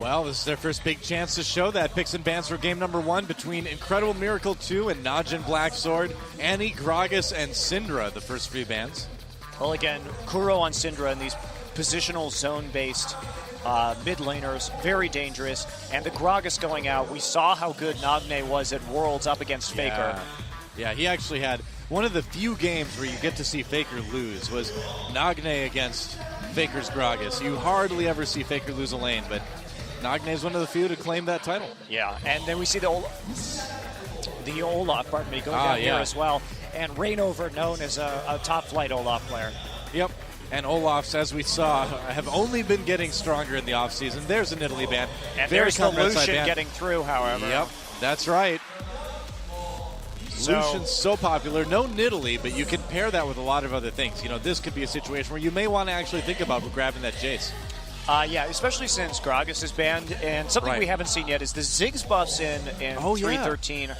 Well, this is their first big chance to show that. Picks and bans for game number 1 between Incredible Miracle 2 and NaJin Black Sword, Annie, Gragas, and Syndra, the first 3 bans. Well, again, Kuro on Syndra in these positional zone-based mid laners, very dangerous. And the Gragas going out, we saw how good Nagne was at Worlds up against Faker. Yeah, he actually had one of the few games where you get to see Faker lose was Nagne against Faker's Gragas. You hardly ever see Faker lose a lane, but Nagne is one of the few to claim that title. Yeah, and then we see the Olaf, pardon me, go down here as well. And Rainover, known as a top-flight Olaf player. Yep. And Olafs, as we saw, have only been getting stronger in the offseason. There's an Italy ban. And there's the Lucian getting through, however. Yep, that's right. Lucian's so popular. No Nidalee, but you can pair that with a lot of other things. You know, this could be a situation where you may want to actually think about grabbing that Jace. Yeah, especially since Gragas is banned. And something we haven't seen yet is the Ziggs buffs in 313. Yeah.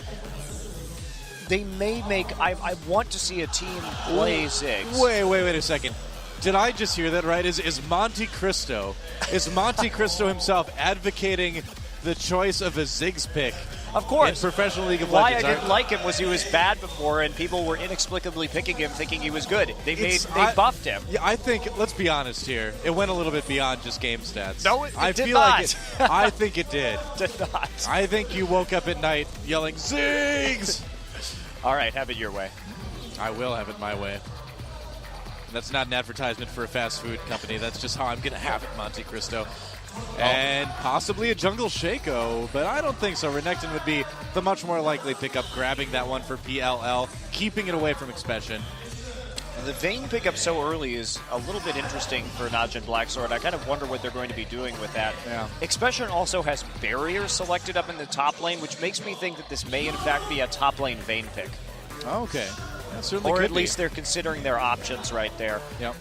They may make... I want to see a team play Ziggs. Wait a second. Did I just hear that right? Is Monte Cristo himself advocating the choice of a Ziggs pick? Of course. In Professional League of Legends. Why I didn't like him was he was bad before, and people were inexplicably picking him thinking he was good. They buffed him. Yeah, I think, let's be honest here, it went a little bit beyond just game stats. No, it did not. I think it did. Did not. I think you woke up at night yelling, Ziggs! All right, have it your way. I will have it my way. That's not an advertisement for a fast food company. That's just how I'm going to have it, Monte Cristo. And possibly a Jungle Shaco, but I don't think so. Renekton would be the much more likely pickup, grabbing that one for PLL, keeping it away from Expression. The Vayne pickup so early is a little bit interesting for NaJin Black Sword. I kind of wonder what they're going to be doing with that. Yeah. Expression also has Barrier selected up in the top lane, which makes me think that this may in fact be a top lane Vayne pick. Okay. That certainly or could at least be. They're considering their options right there. Yep.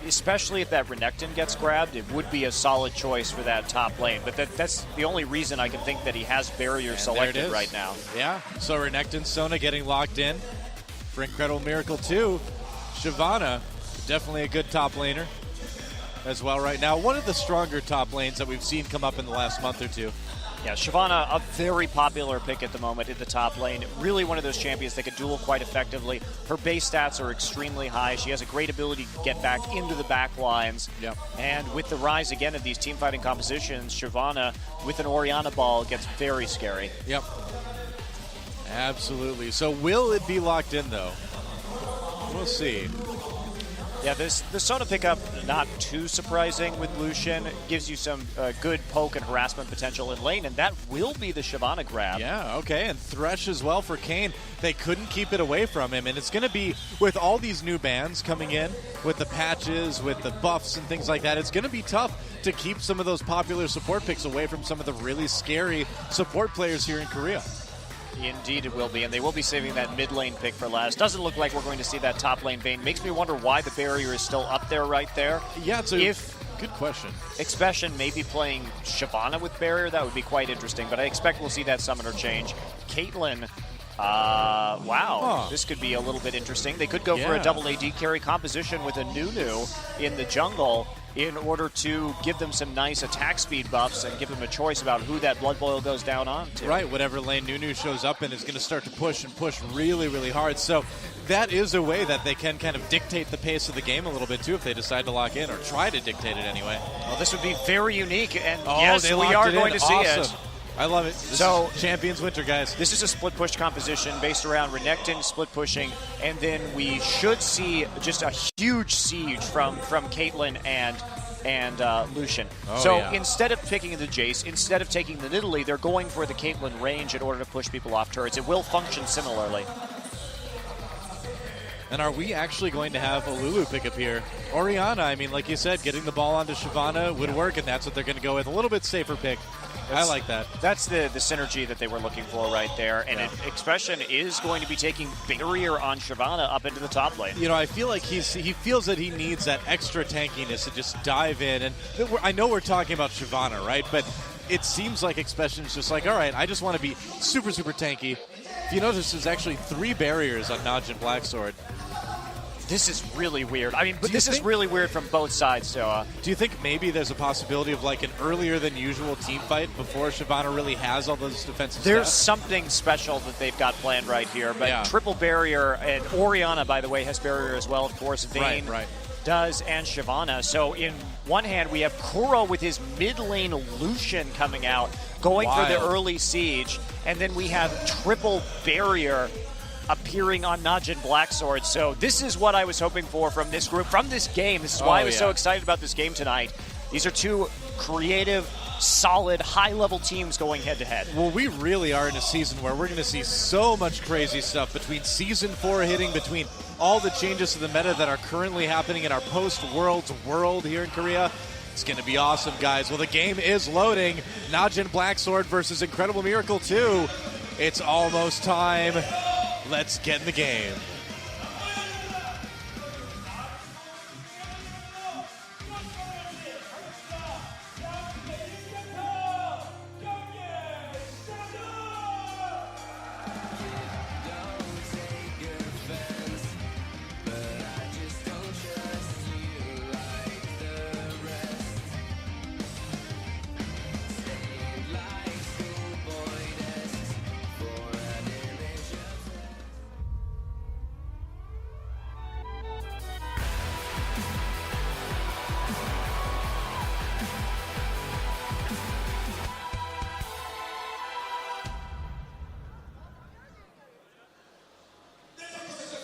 Especially if that Renekton gets grabbed, it would be a solid choice for that top lane. But that's the only reason I can think that he has Barrier selected right now. Yeah, so Renekton, Sona getting locked in for Incredible Miracle 2. Shyvana, definitely a good top laner as well right now. One of the stronger top lanes that we've seen come up in the last month or two. Yeah, Shyvana, a very popular pick at the moment in the top lane. Really one of those champions that can duel quite effectively. Her base stats are extremely high. She has a great ability to get back into the back lines. Yep. And with the rise, again, of these team fighting compositions, Shyvana with an Orianna ball gets very scary. Yep. Absolutely. So will it be locked in, though? We'll see. Yeah, the Sona pickup, not too surprising with Lucian. Gives you some good poke and harassment potential in lane, and that will be the Shyvana grab. Yeah, okay, and Thresh as well for Kayn. They couldn't keep it away from him, and it's going to be, with all these new bans coming in, with the patches, with the buffs and things like that, it's going to be tough to keep some of those popular support picks away from some of the really scary support players here in Korea. Indeed it will be, and they will be saving that mid lane pick for last. Doesn't look like we're going to see that top lane Vayne. Makes me wonder why the Barrier is still up there right there. Yeah, it's a good question. Expression may be playing Shyvana with Barrier. That would be quite interesting, but I expect we'll see that summoner change. Caitlyn, wow, this could be a little bit interesting. They could go for a double AD carry composition with a Nunu in the jungle in order to give them some nice attack speed buffs and give them a choice about who that Blood Boil goes down on to. Right, whatever lane Nunu shows up in is going to start to push and push really, really hard. So that is a way that they can kind of dictate the pace of the game a little bit too if they decide to lock in, or try to dictate it anyway. Well, this would be very unique, and yes, we are going to see it. I love it. This is Champions Winter, guys. This is a split push composition based around Renekton split pushing, and then we should see just a huge siege from Caitlyn and Lucian. Instead of picking the Jace, instead of taking the Nidalee, they're going for the Caitlyn range in order to push people off turrets. It will function similarly. And are we actually going to have a Lulu pickup here? Orianna, I mean, like you said, getting the ball onto Shyvana would work, and that's what they're going to go with. A little bit safer pick. I like that. That's the synergy that they were looking for right there. And Expression is going to be taking Barrier on Shyvana up into the top lane. You know, I feel like he feels that he needs that extra tankiness to just dive in. And I know we're talking about Shyvana, right? But it seems like Expression's just like, all right, I just want to be super, super tanky. If you notice, there's actually 3 barriers on NaJin Black Sword. This is really weird. I mean, but this is really weird from both sides. So, do you think maybe there's a possibility of like an earlier than usual team fight before Shyvana really has all those defensive There's stats? something special that they've got planned right here. But triple barrier, and Orianna, by the way, has barrier as well. Of course, Vayne does, and Shyvana. So in one hand, we have Kuro with his mid lane Lucian coming out, going for the early siege. And then we have triple barrier appearing on NaJin Blacksword. So this is what I was hoping for from this group, from this game. This is why I was so excited about this game tonight. These are two creative, solid, high-level teams going head-to-head. Well, we really are in a season where we're going to see so much crazy stuff between Season 4 hitting, between all the changes to the meta that are currently happening in our post-Worlds world here in Korea. It's going to be awesome, guys. Well, the game is loading. NaJin Blacksword versus Incredible Miracle 2. It's almost time. Let's get in the game.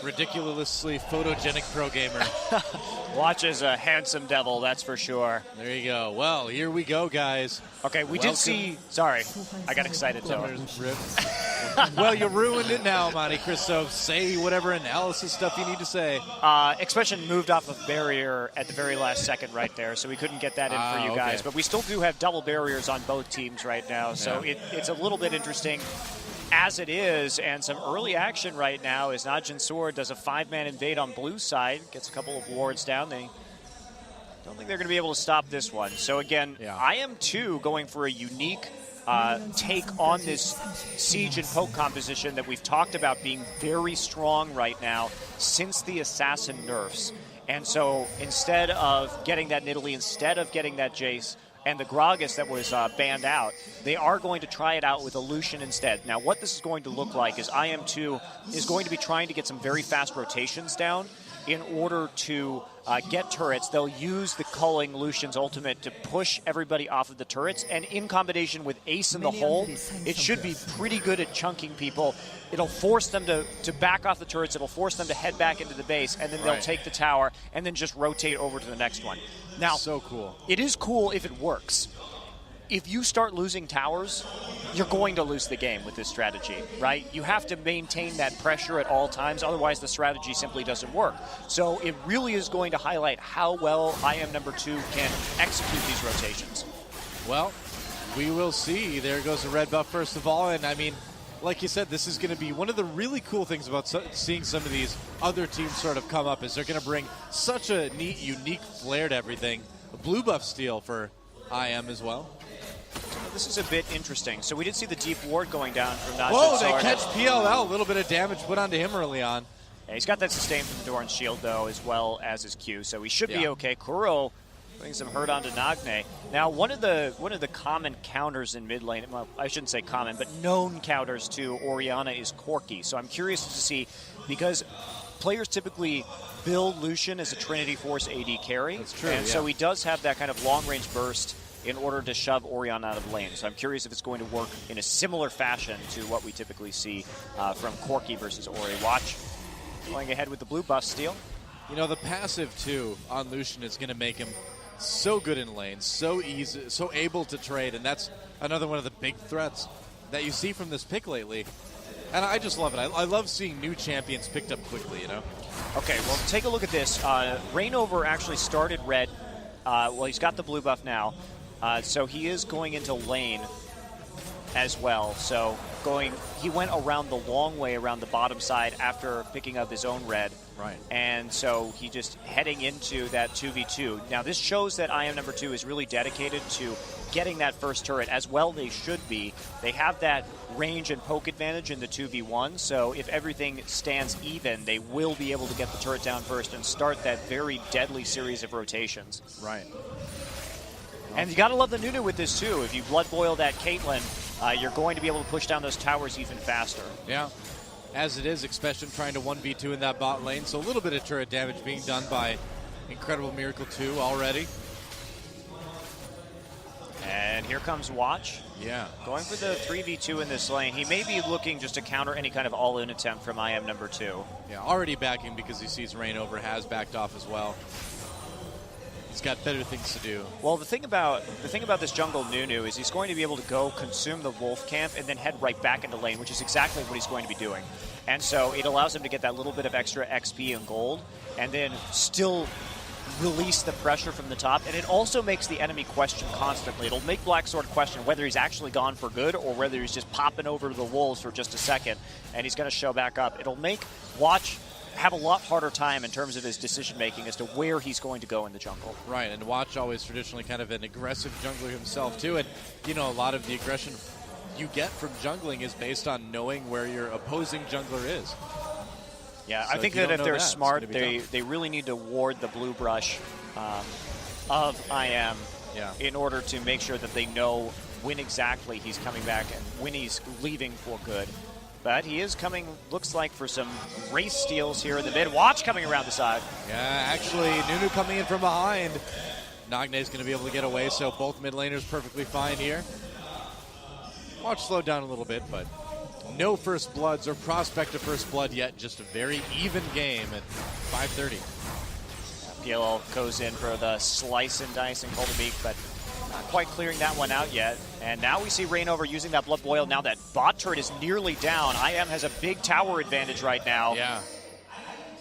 Ridiculously photogenic pro gamer. Watches a handsome devil, that's for sure. There you go. Well, here we go, guys. Okay, we did see... Sorry, I got excited, though. Well, you ruined it now, Monte Cristo. Say whatever analysis stuff you need to say. Expression moved off of barrier at the very last second right there, so we couldn't get that in for you guys. But we still do have double barriers on both teams right now, so it's a little bit interesting as it is, and some early action right now as NaJin Sword does a 5-man invade on blue side, gets a couple of wards down. They don't think they're going to be able to stop this one. So again, IM2 going for a unique take on this siege and poke composition that we've talked about being very strong right now since the assassin nerfs. And so instead of getting that Nidalee, instead of getting that Jace, and the Gragas that was banned out, they are going to try it out with a Lucian instead. Now, what this is going to look like is IM2 is going to be trying to get some very fast rotations down in order to get turrets. They'll use the culling Lucian's ultimate to push everybody off of the turrets, and in combination with Ace in the hole, it should be pretty good at chunking people. It'll force them to back off the turrets, it'll force them to head back into the base, and then they'll take the tower, and then just rotate over to the next one. Now, so cool. It is cool if it works. If you start losing towers, you're going to lose the game with this strategy, right? You have to maintain that pressure at all times, otherwise the strategy simply doesn't work. So it really is going to highlight how well IM number 2 can execute these rotations. Well, we will see. There goes the red buff first of all, and I mean, like you said, this is going to be one of the really cool things about seeing some of these other teams sort of come up is they're going to bring such a neat, unique flair to everything. A blue buff steal for IM as well. This is a bit interesting. So we did see the deep ward going down from NaJin. Whoa, they catch PLL. A little bit of damage put onto him early on. Yeah, he's got that sustain from the Doran's shield, though, as well as his Q, so he should be okay. Kuro putting some hurt onto Nagne. Now, one of the common counters in mid lane, well, I shouldn't say common, but known counters to Orianna is Corki. So I'm curious to see, because players typically build Lucian as a Trinity Force AD carry. That's true, and so he does have that kind of long-range burst in order to shove Orianna out of lane. So I'm curious if it's going to work in a similar fashion to what we typically see from Corki versus Ori. Watch going ahead with the blue buff steal. You know, the passive, too, on Lucian is going to make him so good in lane, so easy, so able to trade, and that's another one of the big threats that you see from this pick lately. And I just love it. I love seeing new champions picked up quickly, you know? Okay, well, take a look at this. Rainover actually started red. Well, he's got the blue buff now. So he is going into lane as well. So he went around the long way around the bottom side after picking up his own red. Right. And so he just heading into that 2v2. Now this shows that IM number 2 is really dedicated to getting that first turret, as well they should be. They have that range and poke advantage in the 2v1, so if everything stands even, they will be able to get the turret down first and start that very deadly series of rotations. Right. And you got to love the Nunu with this too. If you blood boil that Caitlyn, you're going to be able to push down those towers even faster. Yeah. As it is, Expression trying to 1v2 in that bot lane, so a little bit of turret damage being done by Incredible Miracle 2 already. And here comes Watch. Yeah. Going for the 3v2 in this lane. He may be looking just to counter any kind of all-in attempt from IM number 2. Yeah, already backing because he sees Rainover has backed off as well. He's got better things to do. Well, the thing about this jungle Nunu is he's going to be able to go consume the wolf camp and then head right back into lane, which is exactly what he's going to be doing. And so it allows him to get that little bit of extra XP and gold, and then still release the pressure from the top. And it also makes the enemy question constantly. It'll make Black Sword question whether he's actually gone for good or whether he's just popping over the wolves for just a second, and he's going to show back up. It'll make Watch have a lot harder time in terms of his decision making as to where he's going to go in the jungle. Right, and Watch always traditionally kind of an aggressive jungler himself too, and you know, a lot of the aggression you get from jungling is based on knowing where your opposing jungler is. Yeah, So I think if you that if don't know they're that, it's smart, gonna be they really need to ward the blue brush of IM in order to make sure that they know when exactly he's coming back and when he's leaving for good. But he is coming, looks like, for some race steals here in the mid. Watch coming around the side. Yeah, actually, Nunu coming in from behind. Nagne's going to be able to get away, so both mid laners perfectly fine here. Watch slowed down a little bit, but no first bloods or prospect of first blood yet. Just a very even game at 5:30. PLL goes in for the slice and dice and Cultibeak, but not quite clearing that one out yet. And now we see Rainover using that Blood Boil. Now that bot turret is nearly down. IM has a big tower advantage right now. Yeah.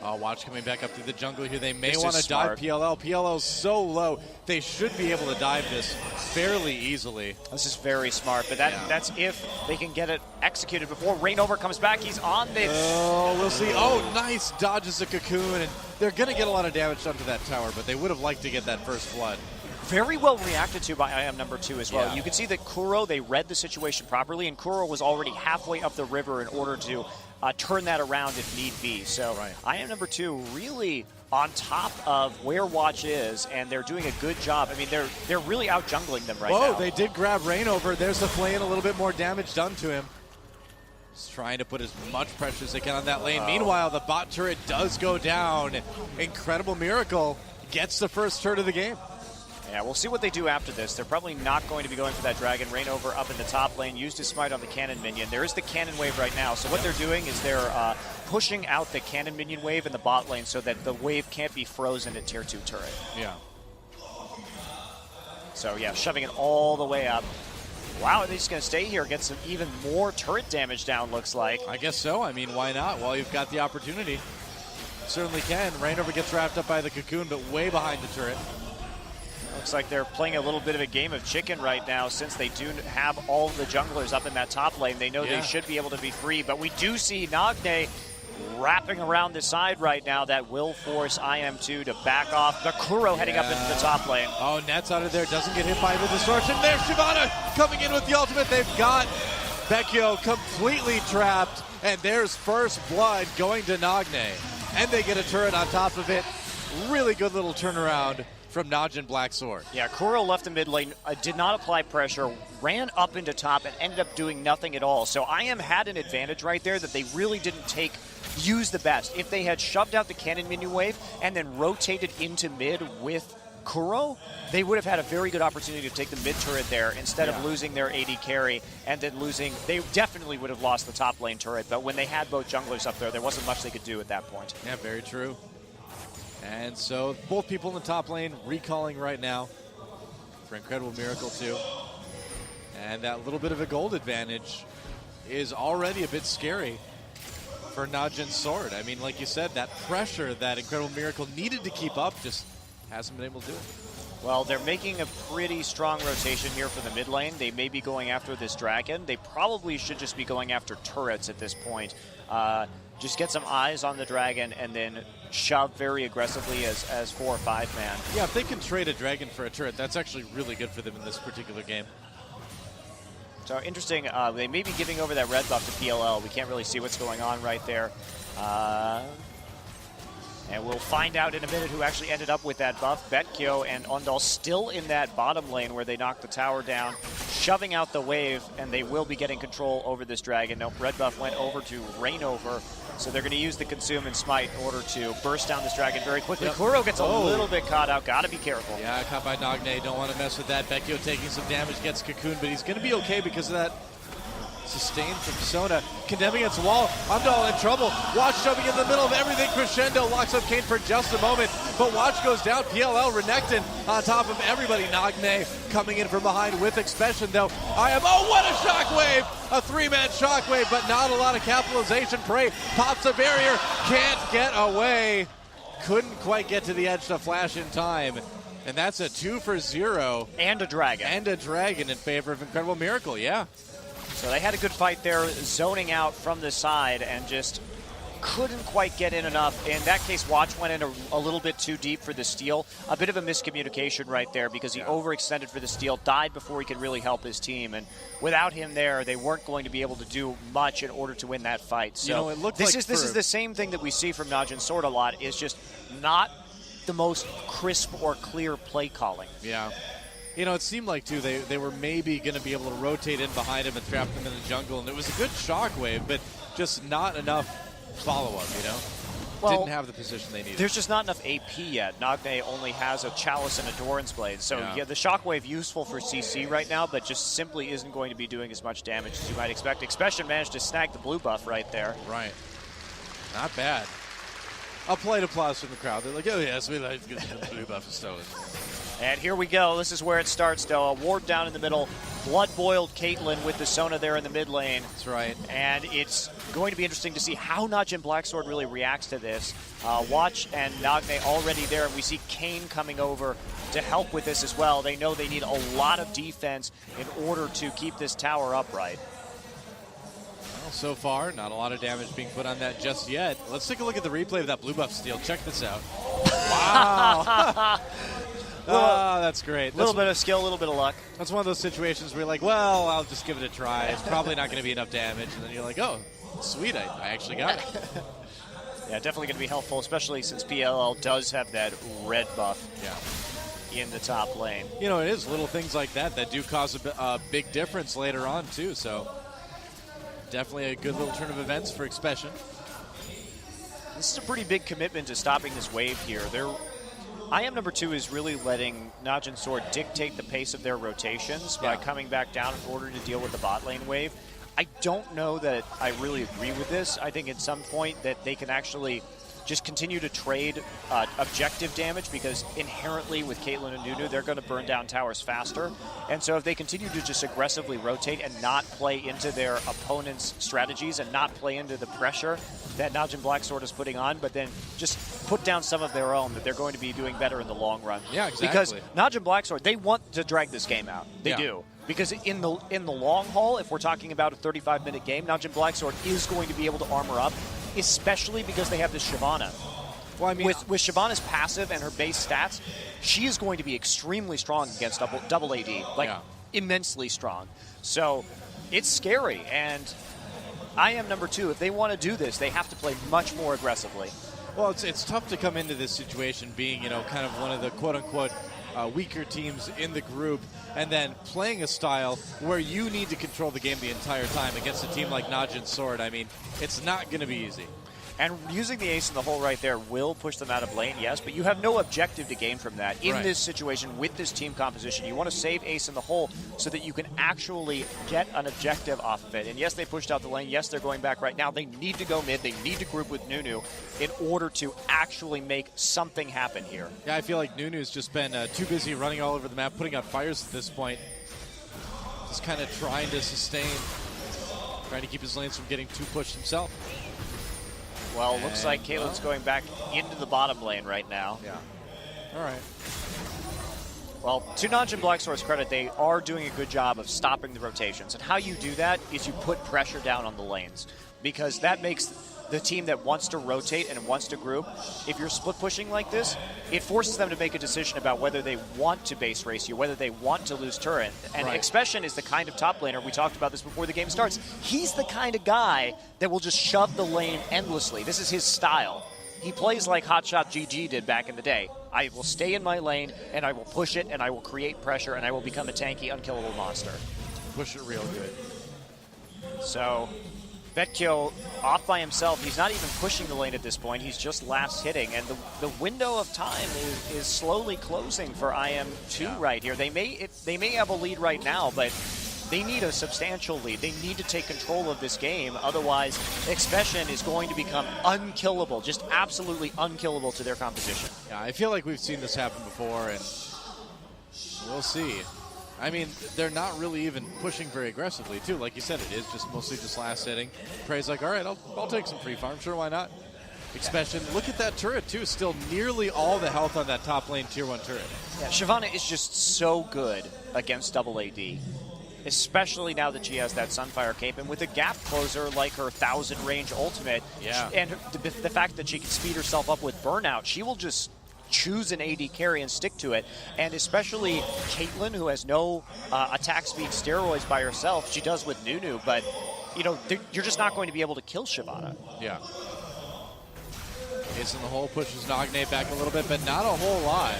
Oh, Watch coming back up through the jungle here. They may This want is to dive smart. PLL. PLL's so low. They should be able to dive this fairly easily. This is very smart, but that's if they can get it executed before Rainover comes back. He's on the... Oh, we'll see. Oh, nice. Dodges a cocoon, and they're going to get a lot of damage done to that tower, but they would have liked to get that first blood. Very well reacted to by IM number 2 as well. Yeah. You can see that Kuro, they read the situation properly, and Kuro was already halfway up the river in order to turn that around if need be. So IM number 2 really on top of where Watch is, and they're doing a good job. I mean, they're really out jungling them right now. Whoa, they did grab Rainover. There's the flame, a little bit more damage done to him. Just trying to put as much pressure as they can on that lane. Meanwhile, the bot turret does go down. Incredible Miracle gets the first turret of the game. Yeah, we'll see what they do after this. They're probably not going to be going for that dragon. Rainover up in the top lane, used his smite on the cannon minion. There is the cannon wave right now. So what they're doing is they're pushing out the cannon minion wave in the bot lane so that the wave can't be frozen at tier 2 turret. Yeah. So yeah, shoving it all the way up. Wow, they're just going to stay here, get some even more turret damage down, looks like. I guess so. I mean, why not? Well, you've got the opportunity. Certainly can. Rainover gets wrapped up by the cocoon, but way behind the turret. Looks like they're playing a little bit of a game of chicken right now since they do have all of the junglers up in that top lane. They know they should be able to be free, but we do see Nagne wrapping around the side right now. That will force IM2 to back off. The Kuro heading up into the top lane. Oh, Net's out of there. Doesn't get hit by the distortion. There's Shyvana coming in with the ultimate. They've got Vecchio completely trapped, and there's first blood going to Nagne. And they get a turret on top of it. Really good little turnaround from NaJin Black Sword. Yeah, Kuro left the mid lane, did not apply pressure, ran up into top, and ended up doing nothing at all. So IM had an advantage right there that they really didn't use the best. If they had shoved out the cannon minion wave and then rotated into mid with Kuro, they would have had a very good opportunity to take the mid turret there instead of losing their AD carry and then losing. They definitely would have lost the top lane turret, but when they had both junglers up there wasn't much they could do at that point. Yeah, very true. And so both people in the top lane recalling right now for Incredible Miracle 2. And that little bit of a gold advantage is already a bit scary for NaJin's sword. I mean, like you said, that pressure that Incredible Miracle needed to keep up just hasn't been able to do it. Well, they're making a pretty strong rotation here for the mid lane. They may be going after this dragon. They probably should just be going after turrets at this point. just get some eyes on the dragon and then shove very aggressively as 4 or 5 man. Yeah, if they can trade a dragon for a turret, that's actually really good for them in this particular game. So interesting, they may be giving over that red buff to PLL. We can't really see what's going on right there. And we'll find out in a minute who actually ended up with that buff. Betkyo and Ondal still in that bottom lane where they knocked the tower down, shoving out the wave, and they will be getting control over this dragon. Nope, red buff went over to Reignover, so they're going to use the Consume and Smite in order to burst down this dragon very quickly. Yep. Kuro gets a little bit caught out. Got to be careful. Yeah, caught by Nagne. Don't want to mess with that. Betkyo taking some damage, gets Cocoon, but he's going to be okay because of that sustain from Sona. Condemning against wall. Ondal in trouble. Watch jumping in the middle of everything. Crescendo locks up Kane for just a moment, but Watch goes down. PLL Renekton on top of everybody. Nagne coming in from behind with Expression, though. Oh, what a shockwave! A 3-man shockwave, but not a lot of capitalization. Prey pops a barrier. Can't get away. Couldn't quite get to the edge to flash in time. And that's a 2 for 0. And a dragon. And a dragon in favor of Incredible Miracle, yeah. So they had a good fight there, zoning out from the side and just couldn't quite get in enough. In that case, Watch went in a little bit too deep for the steal. A bit of a miscommunication right there because he overextended for the steal, died before he could really help his team. And without him there, they weren't going to be able to do much in order to win that fight. So it looked this is the same thing that we see from NaJin Sword a lot. It's just not the most crisp or clear play calling. Yeah. It seemed like, too, they were maybe going to be able to rotate in behind him and trap him in the jungle, and it was a good shockwave, but just not enough follow-up, Well, didn't have the position they needed. There's just not enough AP yet. Nagne only has a Chalice and a Doran's Blade, so yeah, the shockwave useful for CC right now, but just simply isn't going to be doing as much damage as you might expect. Expression managed to snag the blue buff right there. Right. Not bad. A polite applause from the crowd. They're like, oh, yes, we like the blue buff is stolen. And here we go. This is where it starts, though. A ward down in the middle. Blood-boiled Caitlyn with the Sona there in the mid lane. That's right. And it's going to be interesting to see how NaJin Blacksword really reacts to this. Watch and Nagne already there. And we see Kane coming over to help with this as well. They know they need a lot of defense in order to keep this tower upright. Well, so far, not a lot of damage being put on that just yet. Let's take a look at the replay of that blue buff steal. Check this out. Wow. That's great. A little bit of skill, a little bit of luck. That's one of those situations where you're like, well, I'll just give it a try. It's probably not going to be enough damage. And then you're like, oh, sweet, I actually got it. Yeah, definitely going to be helpful, especially since PLL does have that red buff in the top lane. It is little things like that that do cause a big difference later on, too. So definitely a good little turn of events for Expression. This is a pretty big commitment to stopping this wave here. IM number 2 is really letting NaJin Sword dictate the pace of their rotations by coming back down in order to deal with the bot lane wave. I don't know that I really agree with this. I think at some point that they can actually just continue to trade objective damage because inherently with Caitlyn and Nunu, they're going to burn down towers faster. And so if they continue to just aggressively rotate and not play into their opponent's strategies and not play into the pressure that NaJin Blacksword is putting on, but then just put down some of their own, that they're going to be doing better in the long run. Yeah, exactly. Because NaJin Blacksword, they want to drag this game out. They do. Because in the long haul, if we're talking about a 35-minute game, NaJin Blacksword is going to be able to armor up, especially because they have this Shyvana. Well, I mean, with Shyvana's passive and her base stats, she is going to be extremely strong against double AD, immensely strong. So it's scary, and IM number 2, if they want to do this, they have to play much more aggressively. Well, it's tough to come into this situation being, kind of one of the quote-unquote weaker teams in the group, and then playing a style where you need to control the game the entire time against a team like NaJin Sword. I mean, it's not going to be easy. And using the ace in the hole right there will push them out of lane, yes, but you have no objective to gain from that. In this situation, with this team composition, you want to save ace in the hole so that you can actually get an objective off of it. And yes, they pushed out the lane. Yes, they're going back right now. They need to go mid. They need to group with Nunu in order to actually make something happen here. Yeah, I feel like Nunu's just been too busy running all over the map, putting out fires at this point. Just kind of trying to sustain, trying to keep his lanes from getting too pushed himself. Well, looks like Caitlyn's going back into the bottom lane right now. Yeah. All right. Well, to NaJin Blacksword's credit, they are doing a good job of stopping the rotations. And how you do that is you put pressure down on the lanes, because that makes the team that wants to rotate and wants to group, if you're split pushing like this, it forces them to make a decision about whether they want to base race you, whether they want to lose turret. And Expression is the kind of top laner, we talked about this before the game starts, he's the kind of guy that will just shove the lane endlessly. This is his style. He plays like Hotshot GG did back in the day. I will stay in my lane, and I will push it, and I will create pressure, and I will become a tanky, unkillable monster. Push it real good. So, Vecchio off by himself. He's not even pushing the lane at this point. He's just last hitting. And the window of time is slowly closing for IM2 right here. They may have a lead right now, but they need a substantial lead. They need to take control of this game. Otherwise, Expression is going to become unkillable, just absolutely unkillable to their competition. Yeah, I feel like we've seen this happen before, and we'll see. I mean, they're not really even pushing very aggressively, too. Like you said, it is just mostly just last hitting. Prey's like, all right, I'll take some free farm. Sure, why not? Expression, look at that turret, too. Still nearly all the health on that top lane tier 1 turret. Yeah, Shyvana is just so good against double AD, especially now that she has that Sunfire cape. And with a gap closer like her 1,000 range ultimate, and the fact that she can speed herself up with Burnout, she will just choose an AD carry and stick to it. And especially Caitlyn, who has no attack speed steroids by herself. She does with Nunu, but you know, you're just not going to be able to kill Shyvana. Yeah. Ace in the hole pushes Nagne back a little bit, but not a whole lot.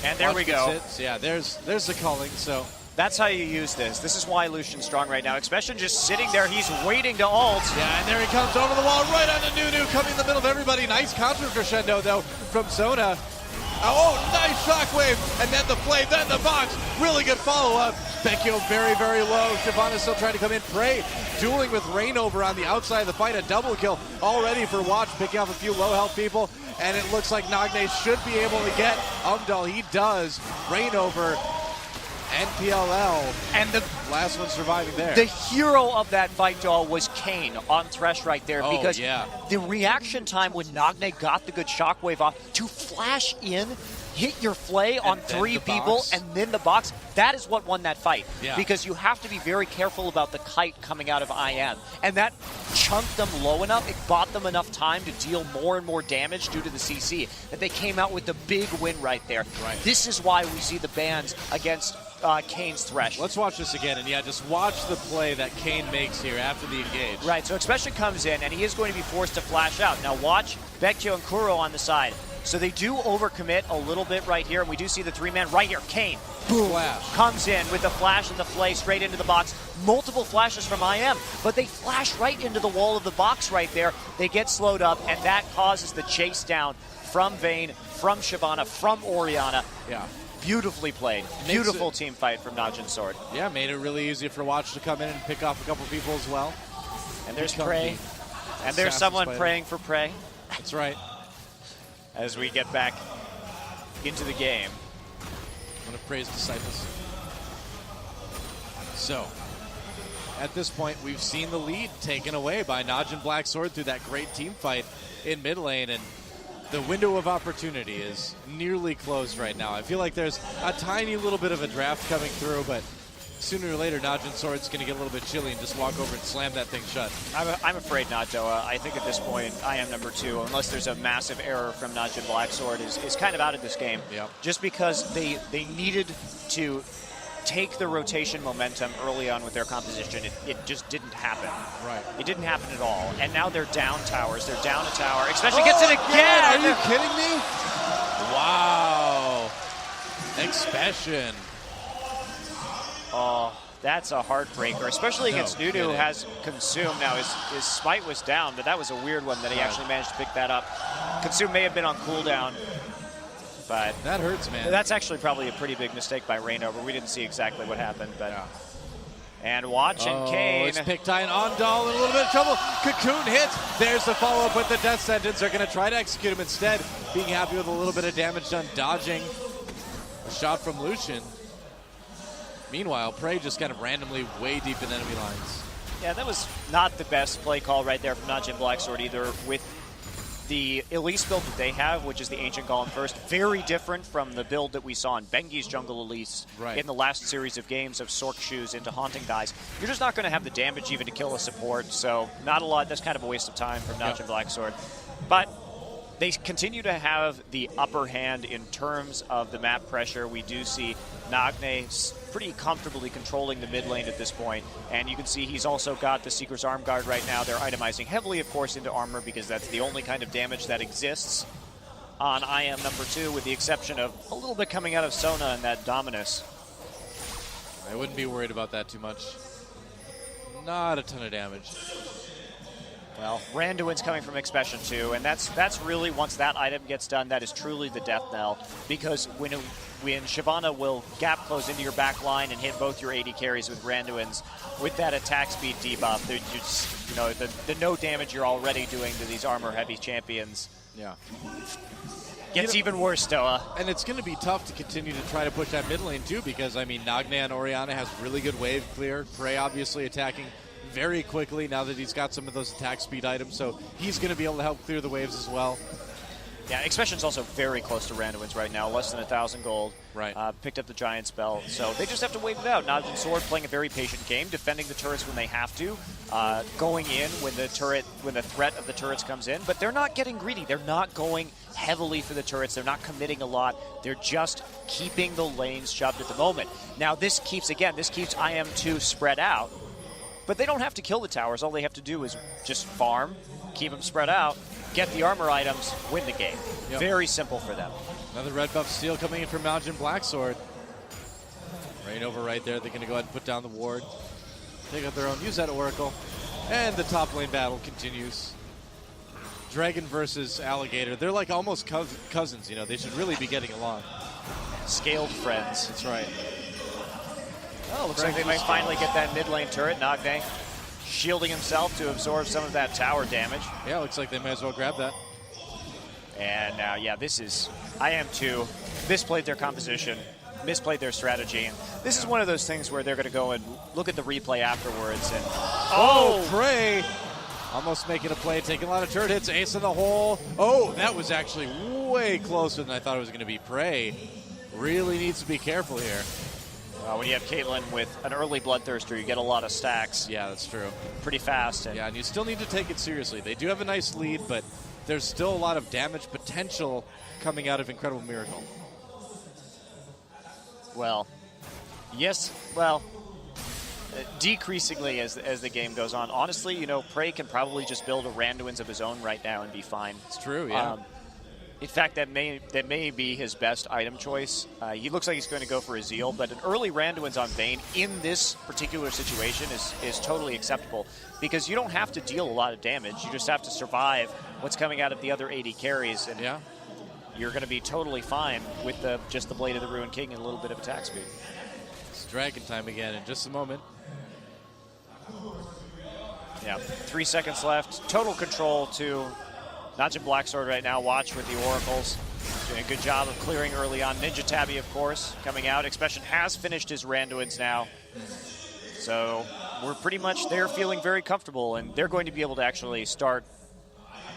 And there we go. Hits. Yeah, there's the culling, so. That's how you use this. This is why Lucian's strong right now. Expression just sitting there. He's waiting to ult. Yeah, and there he comes over the wall, right onto Nunu, coming in the middle of everybody. Nice counter crescendo, though, from Zona. Oh, nice shockwave, and then the play, then the box. Really good follow-up. Vecchio very, very low. Shyvana still trying to come in. Prey dueling with Rainover on the outside of the fight. A double kill already for Watch, picking off a few low-health people. And it looks like Nagne should be able to get Umdal. He does. Rainover, NPLL, and the last one surviving there. The hero of that fight, doll, was Kane on Thresh right there, because the reaction time when Nagne got the good shockwave off to flash in, hit your flay on 3 people, and then the box, that is what won that fight. Yeah. Because you have to be very careful about the kite coming out of IM. And that chunked them low enough, it bought them enough time to deal more and more damage due to the CC, that they came out with the big win right there. Right. This is why we see the bans against Kane's Thresh. Let's watch this again, and just watch the play that Kane makes here after the engage. Right, so Expression comes in, and he is going to be forced to flash out. Now watch Vecchio and Kuro on the side. So they do overcommit a little bit right here, and we do see the 3-man right here. Kane, boom, flash. Comes in with the flash and the flay straight into the box. Multiple flashes from IM, but they flash right into the wall of the box right there. They get slowed up, and that causes the chase down from Vayne, from Shyvana, from Orianna. Yeah. Beautifully played. Beautiful team fight from NaJin Sword. Yeah, made it really easy for Watch to come in and pick off a couple people as well. And there's Prey. And there's someone praying for Prey. That's right. As we get back into the game. One of Prey's disciples. So, at this point, we've seen the lead taken away by NaJin Black Sword through that great team fight in mid lane, and the window of opportunity is nearly closed right now. I feel like there's a tiny little bit of a draft coming through, but sooner or later, NaJin Sword's going to get a little bit chilly and just walk over and slam that thing shut. I'm afraid not, Doa. I think at this point, IM number 2, unless there's a massive error from NaJin Black Sword, is kind of out of this game. Yep. Just because they needed to take the rotation momentum early on with their composition. It just didn't happen. Right. It didn't happen at all. And now they're down towers. They're down a tower. Expression gets it again! Are you kidding me? Wow. Expression. Oh, that's a heartbreaker, especially against Nunu, who has consumed. Now, his smite was down, but that was a weird one that he actually managed to pick that up. Consume may have been on cooldown, but that hurts, man. That's actually probably a pretty big mistake by Rainover. We didn't see exactly what happened, but and Watch and Kane. It's Pictine on Dahl in a little bit of trouble. Cocoon hits. There's the follow-up with the death sentence. They're going to try to execute him instead, being happy with a little bit of damage done, dodging a shot from Lucian. Meanwhile, Prey just kind of randomly way deep in enemy lines. Yeah, that was not the best play call right there from NaJin Black Sword either, with the Elise build that they have, which is the Ancient Golem first, very different from the build that we saw in Bengi's Jungle Elise in the last series of games of Sork Shoes into Haunting Guys. You're just not going to have the damage even to kill a support, so not a lot. That's kind of a waste of time from NaJin Blacksword. But they continue to have the upper hand in terms of the map pressure. We do see Nagne pretty comfortably controlling the mid lane at this point, and you can see he's also got the Seeker's Arm Guard right now. They're itemizing heavily, of course, into armor because that's the only kind of damage that exists on IM number 2, with the exception of a little bit coming out of Sona and that Dominus. I wouldn't be worried about that too much. Not a ton of damage. Well, Randuin's coming from Expression 2, and that's really, once that item gets done, that is truly the death knell, because when Shyvana will gap close into your back line and hit both your AD carries with Randuin's, with that attack speed debuff, the no damage you're already doing to these armor-heavy champions gets even worse, Stoa. And it's going to be tough to continue to try to push that mid lane, too, because, I mean, Nagne and Orianna has really good wave clear. Prey obviously attacking very quickly now that he's got some of those attack speed items, so he's going to be able to help clear the waves as well. Yeah, Expression's also very close to Randuin's right now, less than 1,000 gold. Right. Picked up the Giant Spell, so they just have to wait it out. NaJin Sword playing a very patient game, defending the turrets when they have to, going in when the threat of the turrets comes in, but they're not getting greedy. They're not going heavily for the turrets. They're not committing a lot. They're just keeping the lanes shoved at the moment. Now, this keeps IM2 spread out, but they don't have to kill the towers. All they have to do is just farm, keep them spread out, get the armor items, win the game. Yep. Very simple for them. Another red buff steal coming in from NaJin Blacksword. Rain over right there. They're going to go ahead and put down the ward. Take out their own. Use that Oracle. And the top lane battle continues. Dragon versus Alligator. They're like almost cousins, you know. They should really be getting along. Scaled friends. That's right. Oh, looks like they might finally get that mid lane turret. Nagne shielding himself to absorb some of that tower damage. Yeah, looks like they might as well grab that. And now, this is IM2. Misplayed their composition, misplayed their strategy. And this is one of those things where they're going to go and look at the replay afterwards. And Prey almost making a play, taking a lot of turret hits, ace in the hole. Oh, that was actually way closer than I thought it was going to be. Prey really needs to be careful here. When you have Caitlyn with an early Bloodthirster, you get a lot of stacks. Yeah, that's true. Pretty fast. And you still need to take it seriously. They do have a nice lead, but there's still a lot of damage potential coming out of Incredible Miracle. Well, decreasingly as the game goes on. Honestly, Prey can probably just build a Randuin's of his own right now and be fine. It's true, yeah. In fact, that may be his best item choice. He looks like he's going to go for a Zeal, but an early Randuin's on Vayne in this particular situation is totally acceptable, because you don't have to deal a lot of damage. You just have to survive what's coming out of the other AD carries, and you're going to be totally fine with just the Blade of the Ruined King and a little bit of attack speed. It's Dragon time again in just a moment. Yeah, 3 seconds left. Total control to NaJin Blacksword right now. Watch with the Oracles. Doing a good job of clearing early on. Ninja Tabby, of course, coming out. Expression has finished his Randuin's now. So we're pretty much there feeling very comfortable, and they're going to be able to actually start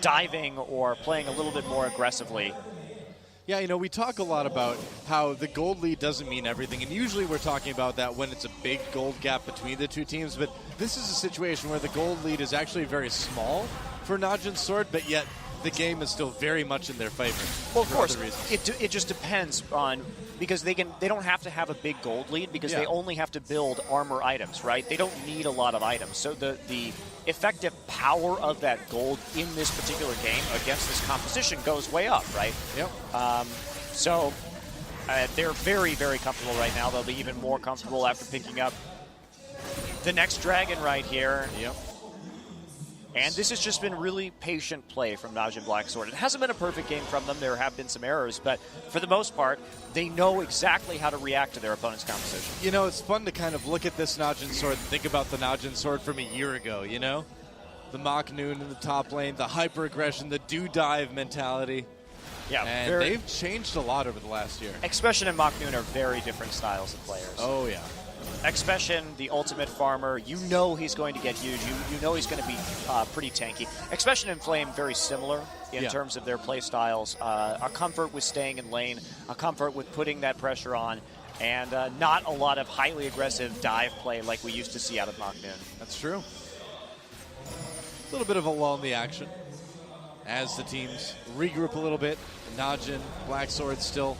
diving or playing a little bit more aggressively. Yeah, we talk a lot about how the gold lead doesn't mean everything, and usually we're talking about that when it's a big gold gap between the two teams, but this is a situation where the gold lead is actually very small for NaJin Sword, but yet the game is still very much in their favor. Well, of course, it just depends on, because they don't have to have a big gold lead, because they only have to build armor items, right? They don't need a lot of items. So the effective power of that gold in this particular game against this composition goes way up, right? Yep. So they're very, very comfortable right now. They'll be even more comfortable after picking up the next dragon right here. Yep. And this has just been really patient play from NaJin Blacksword. It hasn't been a perfect game from them. There have been some errors, but for the most part, they know exactly how to react to their opponent's composition. It's fun to kind of look at this NaJin Sword and think about the NaJin Sword from a year ago, The Mach Noon in the top lane, the hyper-aggression, the do-dive mentality. Yeah, and they've changed a lot over the last year. Expression and Mach Noon are very different styles of players. Oh, yeah. Expression, the ultimate farmer, you know he's going to get huge. You know he's going to be pretty tanky. Expression and Flame, very similar in terms of their play styles. A comfort with staying in lane, a comfort with putting that pressure on, and not a lot of highly aggressive dive play like we used to see out of NaJin. That's true. A little bit of a lull in the action as the teams regroup a little bit. NaJin, Black Sword still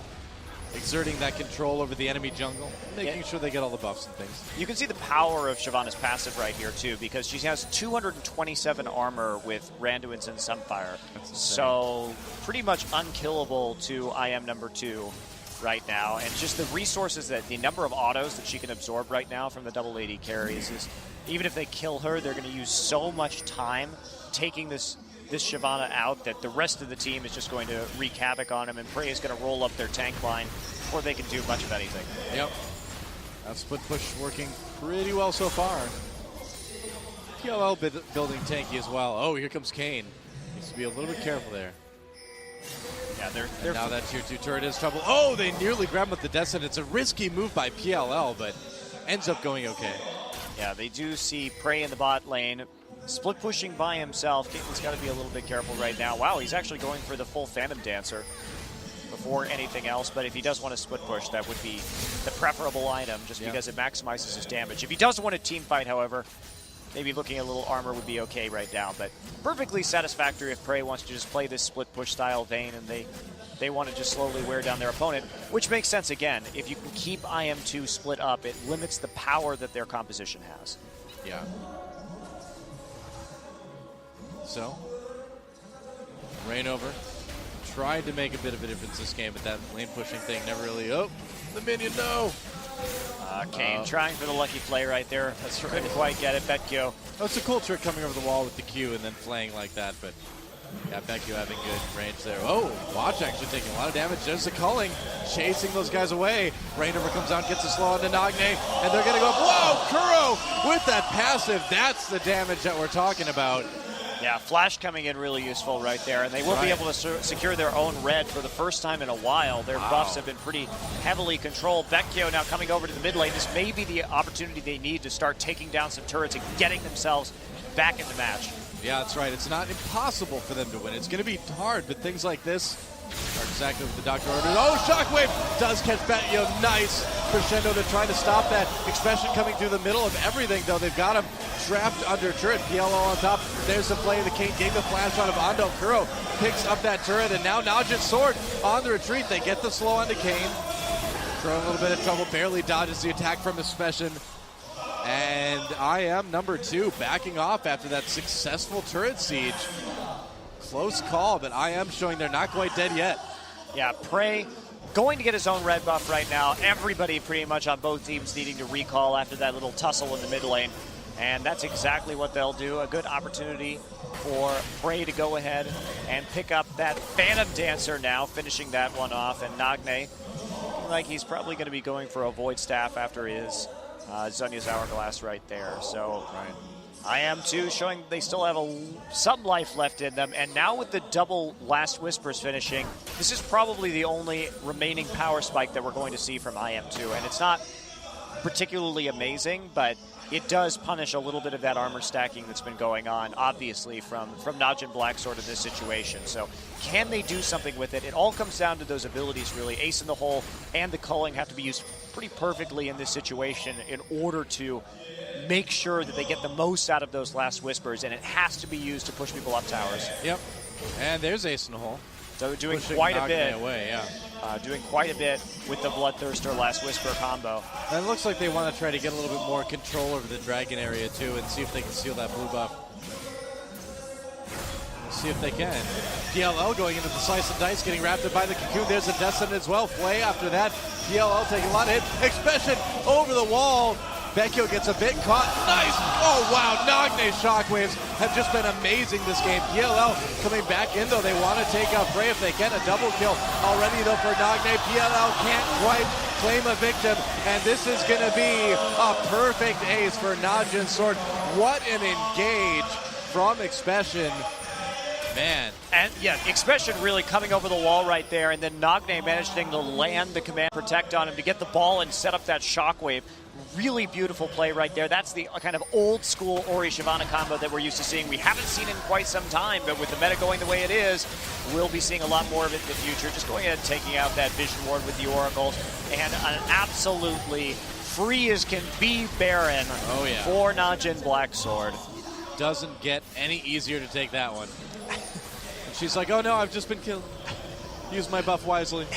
exerting that control over the enemy jungle, making sure they get all the buffs and things. You can see the power of Shyvana's passive right here, too, because she has 227 armor with Randuin's and Sunfire. So pretty much unkillable to IM number 2 right now. And just the resources, that the number of autos that she can absorb right now from the double AD carries is, even if they kill her, they're going to use so much time taking this Shyvana out that the rest of the team is just going to wreak havoc on him, and Prey is going to roll up their tank line before they can do much of anything. Yep. That split push working pretty well so far. PLL building tanky as well. Oh, here comes Kane. Needs to be a little bit careful there. Yeah, they're now that tier 2 turret is trouble. Oh, they nearly grab him with the Descent. It's a risky move by PLL, but ends up going okay. Yeah, they do see Prey in the bot lane. Split pushing by himself. Caitlin's got to be a little bit careful right now. Wow, he's actually going for the full Phantom Dancer before anything else, but if he does want to split push, that would be the preferable item just because it maximizes his damage. If he does want a team fight, however, maybe looking at a little armor would be okay right now, but perfectly satisfactory if Prey wants to just play this split push style vein and they want to just slowly wear down their opponent, which makes sense again. If you can keep IM2 split up, it limits the power that their composition has. Yeah. So, Rainover tried to make a bit of a difference this game, but that lane pushing thing never really, oh, the minion, no. Kane trying for the lucky play right there. That's right. Couldn't quite get it. Betio. Oh, it's a cool trick coming over the wall with the Q and then flaying like that, but yeah, Betio having good range there. Oh, Watch actually taking a lot of damage. There's the culling, chasing those guys away. Rainover comes out, gets a slow onto Nagne, and they're going to go, whoa, Kuro with that passive. That's the damage that we're talking about. Yeah, Flash coming in really useful right there, and they will be able to secure their own red for the first time in a while. Their buffs have been pretty heavily controlled. Vecchio now coming over to the mid lane. This may be the opportunity they need to start taking down some turrets and getting themselves back in the match. Yeah, that's right. It's not impossible for them to win. It's going to be hard, but things like this are exactly what the doctor ordered. Oh, Shockwave does catch Betio. Nice crescendo to try to stop that. Expression coming through the middle of everything, though. They've got him trapped under turret. PLO on top. There's the play. The Kane getting the flash on of Ando. Kuro picks up that turret, and now NaJin's sword on the retreat. They get the slow onto Kane. Kuro in a little bit of trouble. Barely dodges the attack from Expression. And IM number 2 backing off after that successful turret siege. Close call, but IM showing they're not quite dead yet. Yeah, Prey going to get his own red buff right now. Everybody pretty much on both teams needing to recall after that little tussle in the mid lane. And that's exactly what they'll do. A good opportunity for Prey to go ahead and pick up that Phantom Dancer now, finishing that one off. And Nagne, like he's probably going to be going for a Void Staff after his Zhonya's Hourglass right there. So IM2 showing they still have some life left in them. And now with the double Last Whispers finishing, this is probably the only remaining power spike that we're going to see from IM2. And it's not particularly amazing, but it does punish a little bit of that armor stacking that's been going on, obviously, from NaJin Black Sword in this situation. So can they do something with it? It all comes down to those abilities, really. Ace in the Hole and the culling have to be used pretty perfectly in this situation in order to make sure that they get the most out of those Last Whispers, and it has to be used to push people up towers. Yep. And there's Ace in the Hole. So doing quite a bit. Away, yeah. Doing quite a bit with the Bloodthirster Last Whisper combo. And it looks like they want to try to get a little bit more control over the dragon area too and see if they can steal that blue buff. See if they can. PLL going into the slice and dice, getting wrapped up by the cocoon. There's a Descent as well. Flay after that. PLL taking a lot of hit. Expression over the wall. Vecchio gets a bit caught. Nice! Oh, wow. Nagne's shockwaves have just been amazing this game. PLL coming back in, though. They want to take out Prey if they can. A double kill already, though, for Nagne. PLL can't quite claim a victim, and this is going to be a perfect ace for NaJin's sword. What an engage from Expression. Man. And yeah, Expression really coming over the wall right there, and then Nagne managing to land the command protect on him to get the ball and set up that shockwave. Really beautiful play right there. That's the kind of old school Ori Shyvana combo that we're used to seeing. We haven't seen it in quite some time, but with the meta going the way it is, we'll be seeing a lot more of it in the future. Just going ahead and taking out that Vision Ward with the Oracles, and an absolutely free as can be Baron for NaJin Blacksword. Doesn't get any easier to take that one. And she's like, oh no, I've just been killed. Use my buff wisely.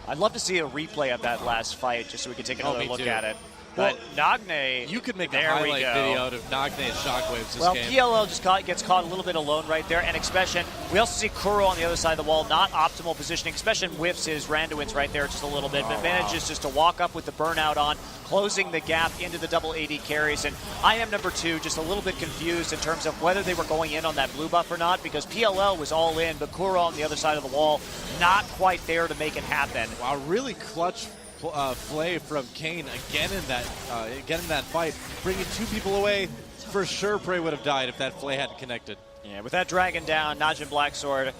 I'd love to see a replay of that last fight just so we can take another look at it. Well, but Nagne, you could make a highlight video out of Nagne's shockwaves this game. PLL just gets caught a little bit alone right there, and Expression. We also see Kuro on the other side of the wall, not optimal positioning. Expression whiffs his Randuin's right there just a little bit, but manages just to walk up with the burnout on, closing the gap into the double AD carries. And I am number 2, just a little bit confused in terms of whether they were going in on that blue buff or not, because PLL was all in, but Kuro on the other side of the wall, not quite there to make it happen. Wow, really clutch play from Kane again in that fight, bringing 2 people away. For sure, Prey would have died if that flay hadn't connected. Yeah, with that dragon down, NaJin Blacksword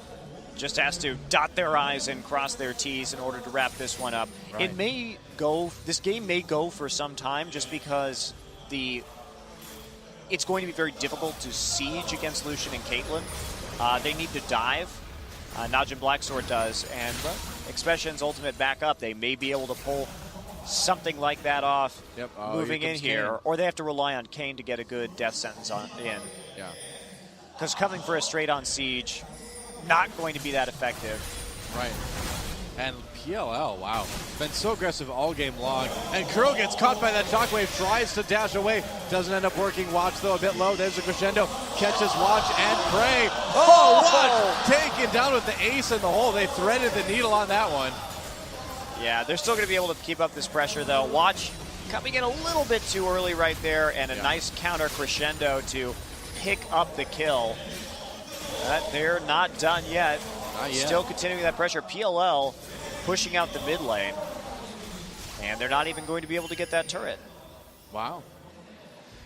just has to dot their I's and cross their T's in order to wrap this one up. Right. This game may go for some time just because it's going to be very difficult to siege against Lucian and Caitlyn. They need to dive. NaJin Blacksword does, and Expression's ultimate backup, they may be able to pull something like that off moving in here, Kane. or they have to rely on Kane to get a good death sentence in. Yeah. Because coming for a straight-on siege, not going to be that effective. Right. And PLL, wow, been so aggressive all game long. And Kuro gets caught by that shockwave, tries to dash away, doesn't end up working. Watch, though, a bit low. There's a crescendo, catches Watch and Prey. Oh, Watch taken down with the ace in the hole. They threaded the needle on that one. Yeah, they're still going to be able to keep up this pressure, though. Watch coming in a little bit too early right there, and a nice counter crescendo to pick up the kill. They're not done yet. Not yet. Still continuing that pressure. PLL pushing out the mid lane. And they're not even going to be able to get that turret. Wow.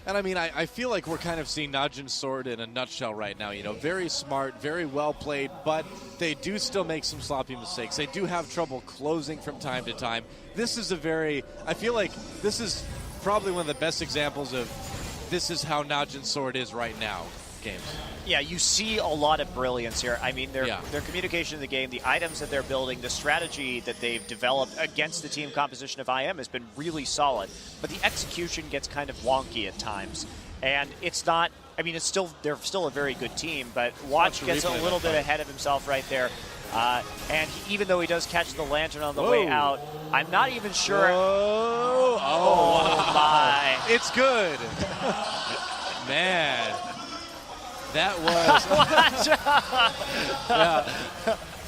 And I mean, I feel like we're kind of seeing NaJin's sword in a nutshell right now. You know, very smart, very well played, but they do still make some sloppy mistakes. They do have trouble closing from time to time. This is I feel like this is probably one of the best examples of this is how NaJin's sword is right now games. Yeah, you see a lot of brilliance here. I mean, their communication in the game, the items that they're building, the strategy that they've developed against the team composition of IM has been really solid. But the execution gets kind of wonky at times. And it's not, I mean, they're still a very good team, but Watch gets a little bit ahead of himself right there. And even though he does catch the lantern on the way out, I'm not even sure. Whoa. Oh, my. It's good. Man. That was. Yeah,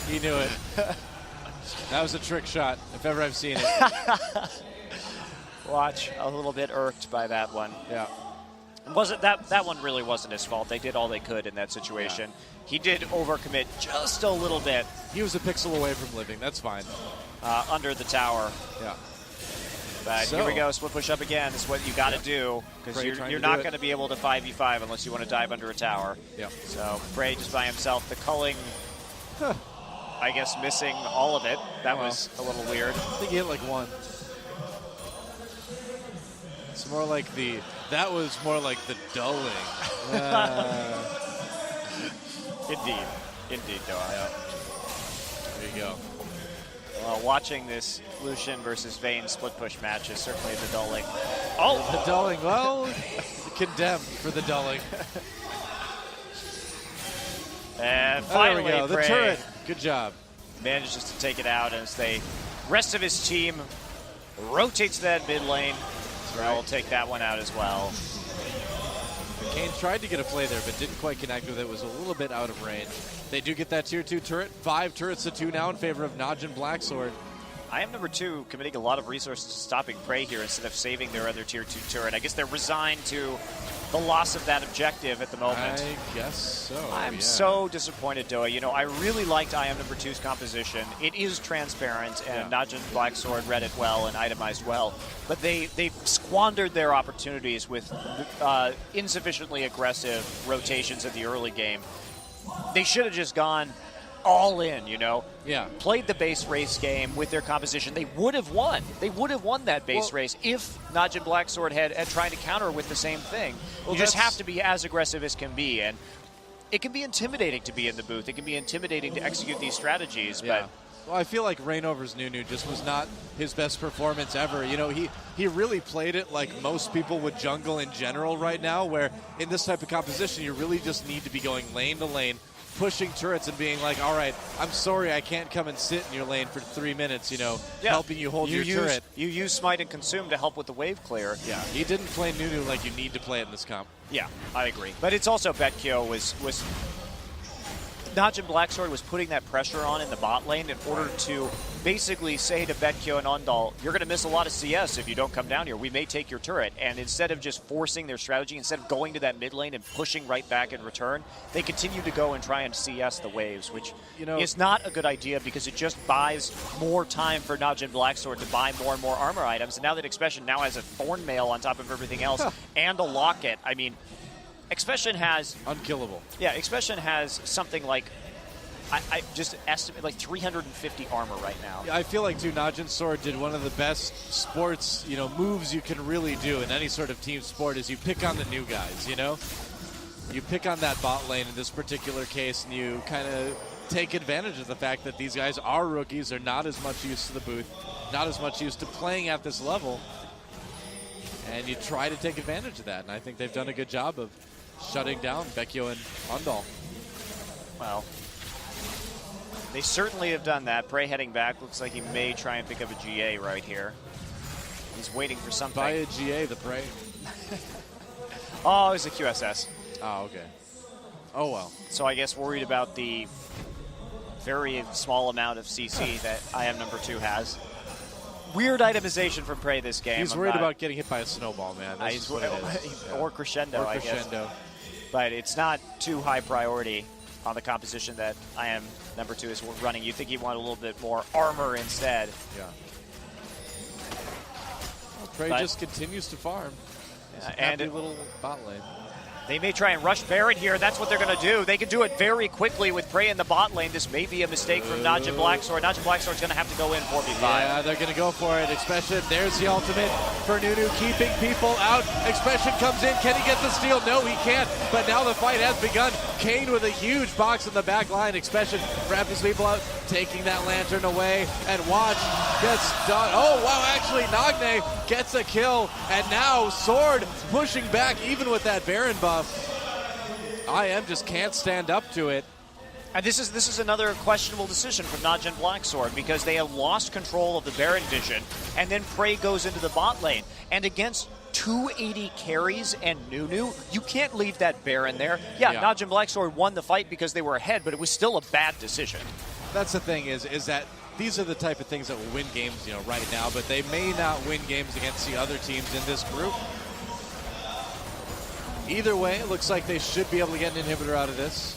he knew it. That was a trick shot, if ever I've seen it. Watch a little bit irked by that one. Yeah. That one really wasn't his fault. They did all they could in that situation. Yeah. He did overcommit just a little bit. He was a pixel away from living. That's fine. Under the tower. Yeah. But here we go, split push up again. This is what you got to do, because you're not going to be able to 5v5 unless you want to dive under a tower. Yeah. So Prey just by himself. The culling, I guess, missing all of it. That was a little weird. I think he hit like one. It's more like that was more like the dulling. Indeed, Noah. Yeah. There you go. Well, watching this Lucian versus Vayne split push match is certainly the dulling. Oh! The dulling. Well, condemned for the dulling. And finally, there we go. The turret. Good job. Manages to take it out as the rest of his team rotates that mid lane. Right. We'll take that one out as well. Kane tried to get a play there, but didn't quite connect with it. Was a little bit out of range. They do get that tier 2 turret. 5 turrets to 2 now in favor of NaJin Blacksword. IM number 2 committing a lot of resources to stopping Prey here instead of saving their other tier 2 turret. I guess they're resigned to the loss of that objective at the moment. I guess so. I'm so disappointed, Doa. You know, I really liked IM number 2's composition. It is transparent, and NaJin Blacksword read it well and itemized well. But they squandered their opportunities with insufficiently aggressive rotations at the early game. They should have just gone all in, you know? Yeah. Played the base race game with their composition. They would have won. They would have won that base race if NaJin Blacksword had tried to counter with the same thing. You just have to be as aggressive as can be. And it can be intimidating to be in the booth. It can be intimidating to execute these strategies. Yeah. But well, I feel like Rainover's Nunu just was not his best performance ever. You know, he really played it like most people would jungle in general right now, where in this type of composition, you really just need to be going lane to lane, pushing turrets and being like, all right, I'm sorry I can't come and sit in your lane for 3 minutes, you know, helping you hold your turret. You use Smite and Consume to help with the wave clear. Yeah, he didn't play Nunu like you need to play it in this comp. Yeah, I agree. But it's also Betkyo was NaJin Blacksword was putting that pressure on in the bot lane in order to basically say to Betkyo and Ondal, you're going to miss a lot of CS if you don't come down here. We may take your turret. And instead of just forcing their strategy, instead of going to that mid lane and pushing right back in return, they continue to go and try and CS the waves, which is not a good idea because it just buys more time for NaJin Blacksword to buy more and more armor items. And now that Expression now has a Thorn Mail on top of everything else and a Locket, I mean, Expression has... Unkillable. Yeah, Expression has something like, I just estimate, like 350 armor right now. Yeah, I feel like, too, NaJin Sword did one of the best sports, moves you can really do in any sort of team sport is you pick on the new guys, you know? You pick on that bot lane in this particular case, and you kind of take advantage of the fact that these guys are rookies, they're not as much used to the booth, not as much used to playing at this level, and you try to take advantage of that, and I think they've done a good job of shutting down Betkyo and Ondal. Well, they certainly have done that. Prey heading back. Looks like he may try and pick up a GA right here. He's waiting for something. Buy a GA, the Prey. Oh, it's a QSS. Oh, okay. Oh, well. So I guess worried about the very small amount of CC that IM2 has. Weird itemization from Prey this game. He's worried about getting hit by a snowball, man. That's what it is. Or Crescendo, I guess. But it's not too high priority on the composition that IM2 is running. You think he wanted a little bit more armor instead. Yeah. Well, Prey just continues to farm. And a little bot lane. They may try and rush Baron here. That's what they're going to do. They can do it very quickly with Prey in the bot lane. This may be a mistake from NaJin Blacksword. NaJin Blacksword's going to have to go in 4v5. Yeah, they're going to go for it. Expression, there's the ultimate for Nunu, keeping people out. Expression comes in. Can he get the steal? No, he can't. But now the fight has begun. Kane with a huge box in the back line. Expression wrapping his people out, taking that lantern away. And watch gets done. Oh, wow, actually, Nagne gets a kill. And now Sword pushing back even with that Baron buff. IM just can't stand up to it. And this is another questionable decision from NaJin Blacksword because they have lost control of the Baron vision, and then Prey goes into the bot lane. And against 280 carries and Nunu, you can't leave that Baron there. Yeah, NaJin Blacksword won the fight because they were ahead, but it was still a bad decision. That's the thing is that these are the type of things that will win games, right now, but they may not win games against the other teams in this group. Either way, it looks like they should be able to get an inhibitor out of this.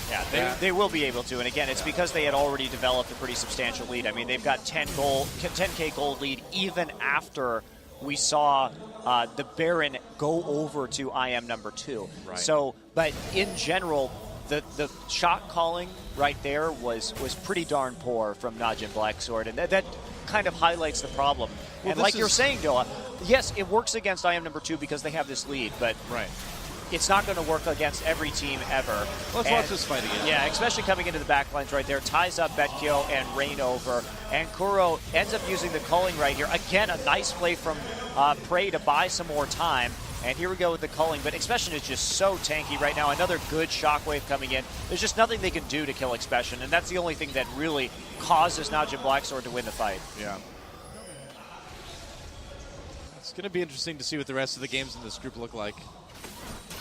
Yeah, they will be able to. And again, it's because they had already developed a pretty substantial lead. I mean, they've got 10K gold lead even after we saw the Baron go over to IM2. Right. So, but in general, the shot calling right there was pretty darn poor from NaJin Blacksword. And that kind of highlights the problem. Well, and like you're saying, Doa, yes, it works against IM2 because they have this lead, but it's not going to work against every team ever. Let's watch this fight again. Yeah, especially coming into the backlines right there. Ties up Betkyo and Rainover. And Kuro ends up using the culling right here. Again, a nice play from Prey to buy some more time. And here we go with the culling, but Expression is just so tanky right now. Another good shockwave coming in. There's just nothing they can do to kill Expression, and that's the only thing that really causes NaJin Blacksword to win the fight. Yeah. It's going to be interesting to see what the rest of the games in this group look like.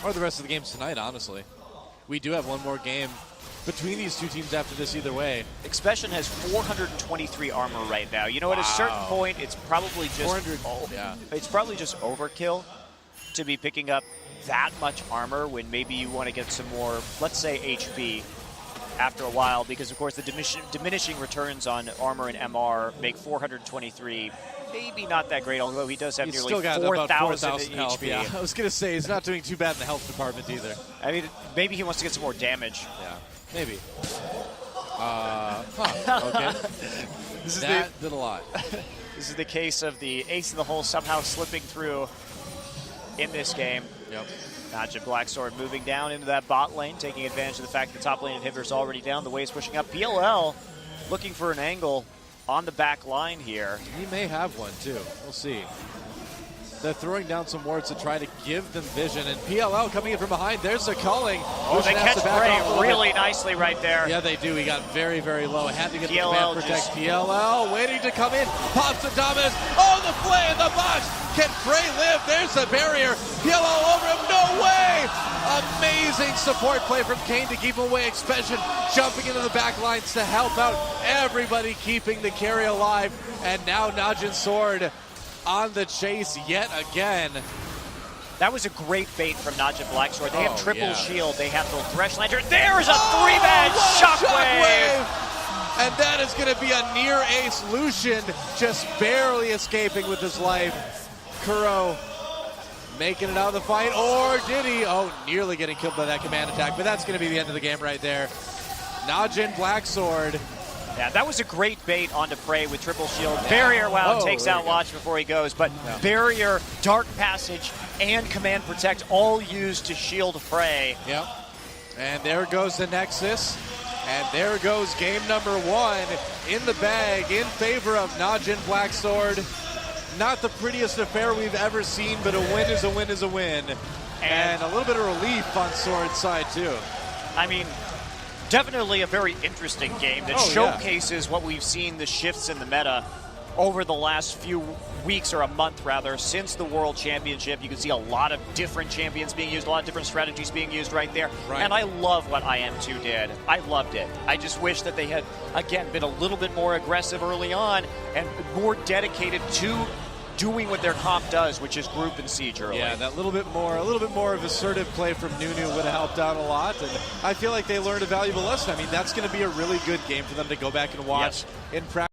Or the rest of the games tonight, honestly. We do have one more game between these two teams after this either way. Expression has 423 armor right now. You know, at a certain point, it's probably just it's probably just overkill to be picking up that much armor when maybe you want to get some more, let's say, HP after a while, because of course the diminishing returns on armor and MR make 423 maybe not that great, although he does have he's nearly 4,000 HP. Yeah, I was going to say, he's not doing too bad in the health department either. I mean, maybe he wants to get some more damage. Yeah, maybe. Okay. That did a lot. This is the case of the ace in the hole somehow slipping through in this game. Yep. NaJin Blacksword moving down into that bot lane, taking advantage of the fact the top lane inhibitor is already down. The wave's pushing up. PLL looking for an angle on the back line here. He may have one, too. We'll see. They're throwing down some wards to try to give them vision, and PLL coming in from behind. There's the culling. Oh, they catch Prey really nicely right there. Yeah, they do. He got very, very low. Had to get PLL the command protect. PLL waiting to come in. Pops the Dominus. Oh, the flay and the botch. Can Prey live? There's the barrier. PLL over him. No way. Amazing support play from Kane to keep him away. Expansion jumping into the back lines to help out everybody, keeping the carry alive. And now NaJin Sword on the chase yet again. That was a great bait from NaJin Blacksword. They have triple shield. They have the Thresh Lantern. There's a three-man shockwave. And that is going to be a near ace. Lucian just barely escaping with his life. Kuro making it out of the fight, or did he? Oh, nearly getting killed by that command attack, but that's going to be the end of the game right there. NaJin Blacksword. Yeah, that was a great bait onto Prey with triple shield. Yeah. Barrier, takes out Watch before he goes, but Barrier, Dark Passage, and Command Protect all used to shield Prey. Yep. And there goes the Nexus. And there goes game number 1 in the bag in favor of NaJin Blacksword. Not the prettiest affair we've ever seen, but a win is a win is a win. And a little bit of relief on Sword's side, too. I mean, definitely a very interesting game that showcases what we've seen, the shifts in the meta over the last few weeks, or a month rather, since the World Championship. You can see a lot of different champions being used, a lot of different strategies being used right there. Right. And I love what IM2 did. I loved it. I just wish that they had, again, been a little bit more aggressive early on and more dedicated to doing what their comp does, which is group and siege early. Yeah, that little bit more of assertive play from Nunu would have helped out a lot, and I feel like they learned a valuable lesson. I mean, that's going to be a really good game for them to go back and watch in practice.